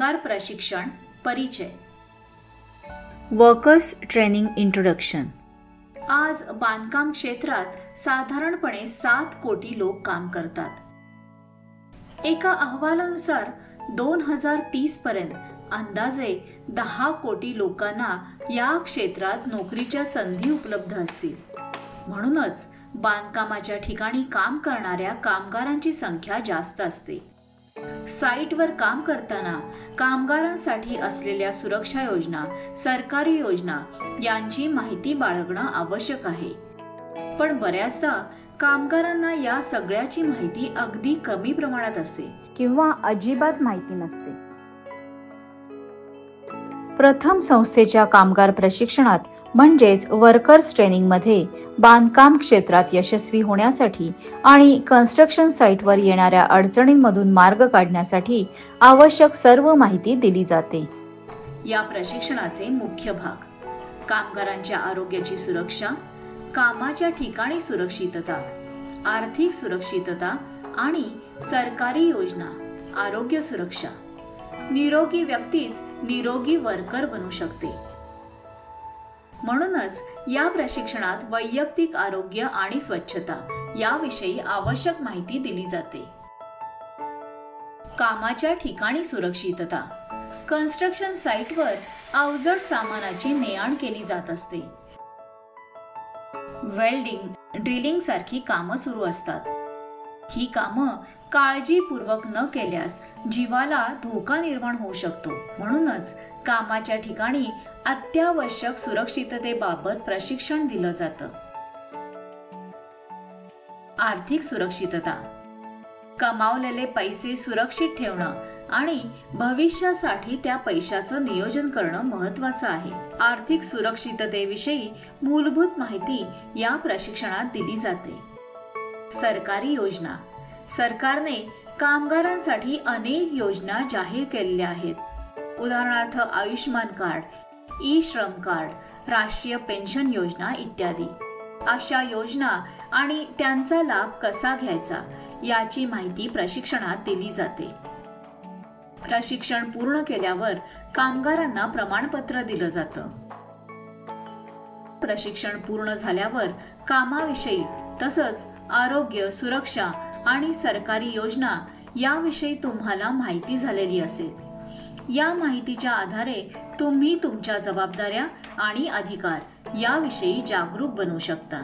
कामगार प्रशिक्षण परिचय. Workers training introduction. आज बांधकाम क्षेत्रात साधारणपणे 7 कोटी लोक काम करतात. एका अहवालानुसार 2030 पर्यंत अंदाजे 10 कोटी लोकांना या क्षेत्रात नोकरीच्या संधी उपलब्ध असतील. म्हणूनच बांधकामाच्या ठिकाणी काम करणाऱ्या कामगारांची संख्या जास्त असते. साईटवर काम करताना कामगारांसाठी असलेल्या सुरक्षा योजना, सरकारी योजना यांची माहिती बाळगणं आवश्यक आहे. पण बऱ्याचदा कामगारांना या सगळ्याची माहिती अगदी कमी प्रमाणात असते किंवा अजिबात माहिती नसते. प्रथम संस्थेच्या कामगार प्रशिक्षणात म्हणजेच वर्कर्स ट्रेनिंग मध्ये बांधकाम क्षेत्रात यशस्वी होण्यासाठी आणि कन्स्ट्रक्शन साईटवर येणाऱ्या अडचणींमधून मार्ग काढण्यासाठी आवश्यक सर्व माहिती दिली जाते. या प्रशिक्षणाचे मुख्य भाग: कामगारांच्या आरोग्याची सुरक्षा, कामाच्या ठिकाणी सुरक्षितता, आर्थिक सुरक्षितता आणि सरकारी योजना, आरोग्य सुरक्षा. निरोगी व्यक्तीच निरोगी वर्कर बनू शकते. म्हणूनच या प्रशिक्षणात वैयक्तिक आरोग्य आणि स्वच्छता याविषयी आवश्यक माहिती दिली जाते. कामाच्या ठिकाणी सुरक्षितता. कन्स्ट्रक्शन साईटवर अवजड सामानाची ने-आण केली जात असते. वेल्डिंग, ड्रिलिंग सारखी कामं सुरू असतात. ही कामं काळजीपूर्वक न केल्यास जीवाला धोका निर्माण होऊ शकतो. म्हणूनच कामाच्या ठिकाणी अत्यावश्यक सुरक्षिततेबाबत प्रशिक्षण दिलं जातं. आर्थिक सुरक्षितता. कमावलेले पैसे सुरक्षित ठेवणं आणि भविष्यासाठी त्या पैशाचं नियोजन करणं महत्त्वाचं आहे. आर्थिक सुरक्षिततेविषयी मूलभूत माहिती या प्रशिक्षणात दिली जाते. सरकारी योजना. सरकारने कामगारांसाठी अनेक योजना जाहीर केलेल्या आहेत. उदाहरणार्थ आयुष्मान कार्ड, ई श्रम कार्ड, राष्ट्रीय पेन्शन योजना इत्यादी. अशा योजना आणि त्यांचा लाभ कसा घ्यायचा याची माहिती प्रशिक्षणात दिली जाते. प्रशिक्षण पूर्ण केल्यावर कामगारांना प्रमाणपत्र दिलं जातं. प्रशिक्षण पूर्ण झाल्यावर कामाविषयी तसंच आरोग्य, सुरक्षा आणि सरकारी योजना याविषयी तुम्हाला माहिती झालेली असेल. या माहितीच्या आधारे तुम्ही तुमच्या जबाबदाऱ्या आणि अधिकार याविषयी जागरूक बनू शकता.